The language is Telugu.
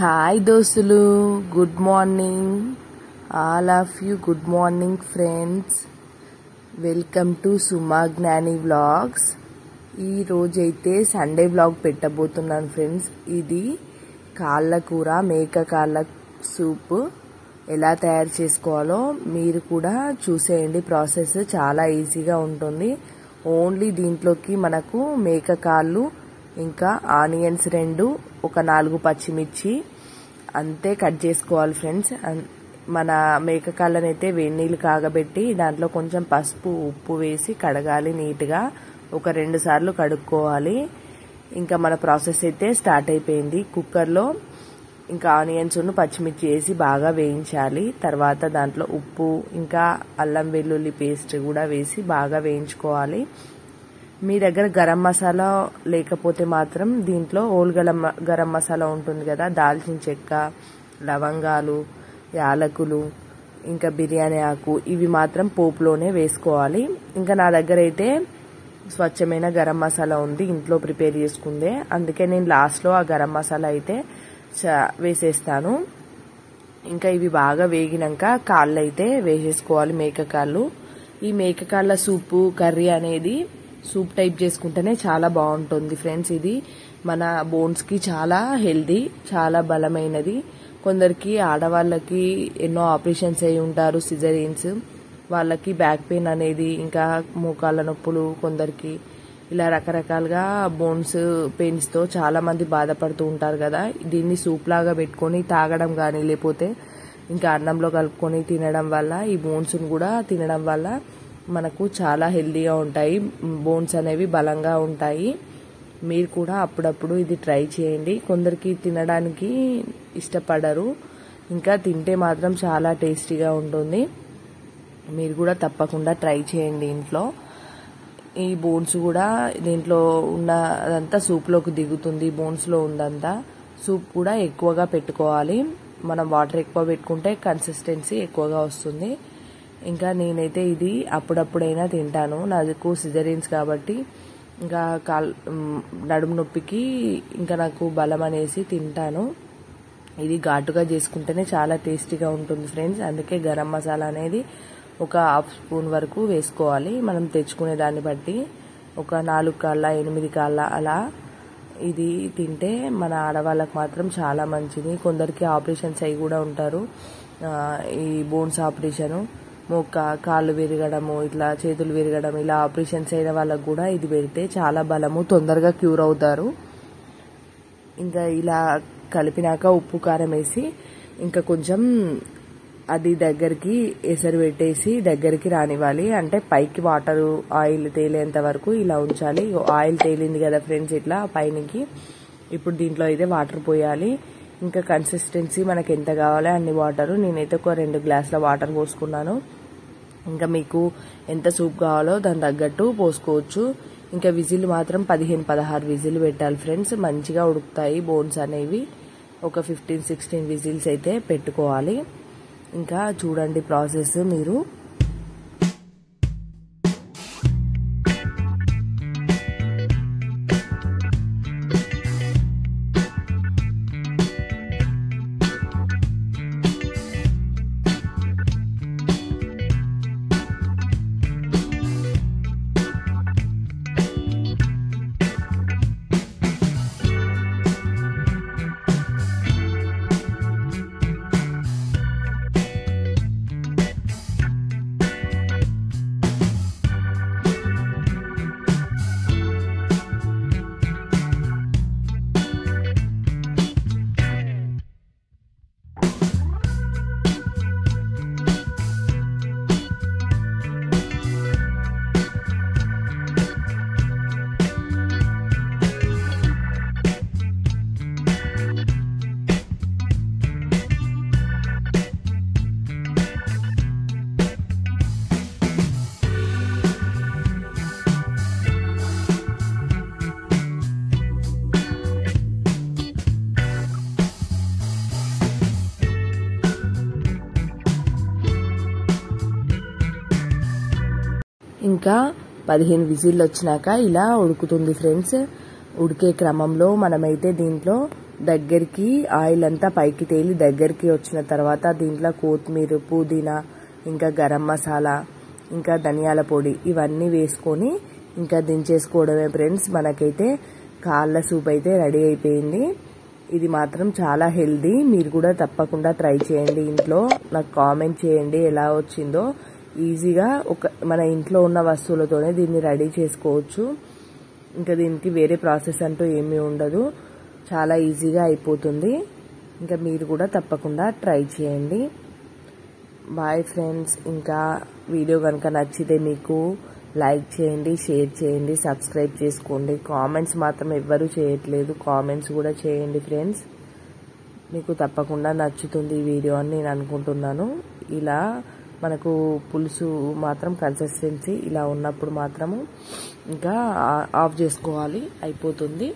హాయ్ దోస్తులు, good morning all of you. Good morning friends, welcome to Suma Gnani vlogs. ఈ రోజైతే సండే వ్లాగ్ పెట్టబోతున్నాను ఫ్రెండ్స్. ఇది కాళ్ళ కూర, మేక కాళ్ళ సూప్ ఎలా తయారు చేసుకోవాలో మీరు కూడా చూసేయండి. ప్రాసెస్ చాలా ఈజీగా ఉంటుంది. ఓన్లీ దీంట్లోకి మనకు మేక కాళ్ళు, ఇంకా ఆనియన్స్ 2, ఒక 4 పచ్చిమిర్చి అంతే కట్ చేసుకోవాలి ఫ్రెండ్స్. మన మేక కాళ్ళని అయితే వేడి నీళ్ళు కాగబెట్టి దాంట్లో కొంచెం పసుపు, ఉప్పు వేసి కడగాలి నీట్గా. ఒక 2 సార్లు కడుక్కోవాలి. ఇంకా మన ప్రాసెస్ అయితే స్టార్ట్ అయిపోయింది. కుక్కర్లో ఇంకా ఆనియన్స్ పచ్చిమిర్చి వేసి బాగా వేయించాలి. తర్వాత దాంట్లో ఉప్పు, ఇంకా అల్లం వెల్లుల్లి పేస్ట్ కూడా వేసి బాగా వేయించుకోవాలి. మీ దగ్గర గరం మసాలా లేకపోతే మాత్రం దీంట్లో ఓల్ గరం మసాలా ఉంటుంది కదా, దాల్చిన చెక్క, లవంగాలు, యాలకులు, ఇంకా బిర్యానీ ఆకు, ఇవి మాత్రం పోపులోనే వేసుకోవాలి. ఇంకా నా దగ్గర అయితే స్వచ్ఛమైన గరం మసాలా ఉంది, ఇంట్లో ప్రిపేర్ చేసుకుందే. అందుకే నేను లాస్ట్లో ఆ గరం మసాలా అయితే వేసేస్తాను. ఇంకా ఇవి బాగా వేగినాక కాళ్ళు అయితే వేసేసుకోవాలి, మేక కాళ్ళు. ఈ మేక కాళ్ళ సూపు కర్రీ అనేది సూప్ టైప్ చేసుకుంటేనే చాలా బాగుంటుంది ఫ్రెండ్స్. ఇది మన బోన్స్ కి చాలా హెల్దీ, చాలా బలమైనది. కొందరికి ఆడవాళ్ళకి ఎన్నో ఆపరేషన్స్ అయి ఉంటారు, సిజరీన్స్, వాళ్ళకి బ్యాక్ పెయిన్ అనేది, ఇంకా మోకాళ్ళ నొప్పులు, కొందరికి ఇలా రకరకాలుగా బోన్స్ పెయిన్స్ తో చాలా మంది బాధపడుతూ ఉంటారు కదా. దీన్ని సూప్ లాగా పెట్టుకొని తాగడం కానీ, లేకపోతే ఇంకా అన్నంలో కలుపుకొని తినడం వల్ల, ఈ బోన్స్ కూడా తినడం వల్ల మనకు చాలా హెల్దీగా ఉంటాయి. బోన్స్ అనేవి బలంగా ఉంటాయి. మీరు కూడా అప్పుడప్పుడు ఇది ట్రై చేయండి. కొందరికి తినడానికి ఇష్టపడరు, ఇంకా తింటే మాత్రం చాలా టేస్టీగా ఉంటుంది. మీరు కూడా తప్పకుండా ట్రై చేయండి ఇంట్లో. ఈ బోన్స్ కూడా దీంట్లో ఉన్నదంతా సూప్లోకి దిగుతుంది. బోన్స్లో ఉందంతా సూప్ కూడా ఎక్కువగా పెట్టుకోవాలి. మనం వాటర్ ఎక్కువ పెట్టుకుంటే కన్సిస్టెన్సీ ఎక్కువగా వస్తుంది. ఇంకా నేనైతే ఇది అప్పుడప్పుడైనా తింటాను. నాకు సిజరీన్స్ కాబట్టి ఇంకా నడుము నొప్పికి ఇంకా నాకు బలం అనేసి తింటాను. ఇది ఘాటుగా చేసుకుంటేనే చాలా టేస్టీగా ఉంటుంది ఫ్రెండ్స్. అందుకే గరం మసాలా అనేది ఒక 1/2 స్పూన్ వరకు వేసుకోవాలి. మనం తెచ్చుకునే దాన్ని బట్టి ఒక 4 కాళ్ళ 8 కాళ్ళ అలా ఇది తింటే మన ఆడవాళ్ళకు మాత్రం చాలా మంచిది. కొందరికి ఆపరేషన్స్ అయి కూడా ఉంటారు, ఈ బోన్స్ ఆపరేషను, కాళ్ళు విరగడము, ఇట్లా చేతులు విరగడం, ఇలా ఆపరేషన్స్ అయిన వాళ్ళకు కూడా ఇది పెడితే చాలా బలము, తొందరగా క్యూర్ అవుతారు. ఇంకా ఇలా కలిపినాక ఉప్పు కారం వేసి ఇంకా కొంచెం అది దగ్గరికి ఎసరు పెట్టేసి దగ్గరికి రానివ్వాలి. అంటే పైకి వాటర్ ఆయిల్ తేలేంత వరకు ఇలా ఉంచాలి. ఆయిల్ తేలింది కదా ఫ్రెండ్స్ ఇట్లా పైనకి. ఇప్పుడు దీంట్లో అయితే వాటర్ పోయాలి. ఇంకా కన్సిస్టెన్సీ మనకి ఎంత కావాలో అన్ని వాటర్, నేనైతే ఒక 2 గ్లాసుల వాటర్ పోసుకున్నాను. ఇంకా మీకు ఎంత సూప్ కావాలో దాని తగ్గట్టు పోసుకోవచ్చు. ఇంకా విజిల్ మాత్రం 15-16 విజిల్ పెట్టాలి ఫ్రెండ్స్. మంచిగా ఉడుకుతాయి బోన్స్ అనేవి. ఒక 15-16 విజిల్స్ అయితే పెట్టుకోవాలి. ఇంకా చూడండి ప్రాసెస్ మీరు. ఇంకా 15 విజిల్లు వచ్చినాక ఇలా ఉడుకుతుంది ఫ్రెండ్స్. ఉడికే క్రమంలో మనమైతే దీంట్లో దగ్గరికి ఆయిల్ అంతా పైకి తేలి దగ్గరికి వచ్చిన తర్వాత దీంట్లో కొత్తిమీర, పుదీనా, ఇంకా గరం మసాలా, ఇంకా ధనియాల పొడి ఇవన్నీ వేసుకొని ఇంకా దించేసుకోవడమే ఫ్రెండ్స్. మనకైతే కాళ్ళ సూప్ అయితే రెడీ అయిపోయింది. ఇది మాత్రం చాలా హెల్దీ. మీరు కూడా తప్పకుండా ట్రై చేయండి ఇంట్లో. నాకు కామెంట్ చేయండి ఎలా వచ్చిందో. ఈజీగా మన ఇంట్లో ఉన్న వస్తువులతోనే దీన్ని రెడీ చేసుకోవచ్చు. ఇంకా దీనికి వేరే ప్రాసెస్ అంటూ ఏమీ ఉండదు. చాలా ఈజీగా అయిపోతుంది. ఇంకా మీరు కూడా తప్పకుండా ట్రై చేయండి. Bye friends. ఇంకా వీడియో కనుక నచ్చితే మీకు లైక్ చేయండి, షేర్ చేయండి, సబ్స్క్రైబ్ చేసుకోండి. కామెంట్స్ మాత్రం ఎవ్వరూ చేయట్లేదు. కామెంట్స్ కూడా చేయండి ఫ్రెండ్స్. మీకు తప్పకుండా నచ్చుతుంది ఈ వీడియో అని నేను అనుకుంటున్నాను. ఇలా మనకు పులుసు మాత్రం కన్సిస్టెన్సీ ఇలా ఉన్నప్పుడు మాత్రము ఇంకా ఆఫ్ చేసుకోవాలి, అయిపోతుంది.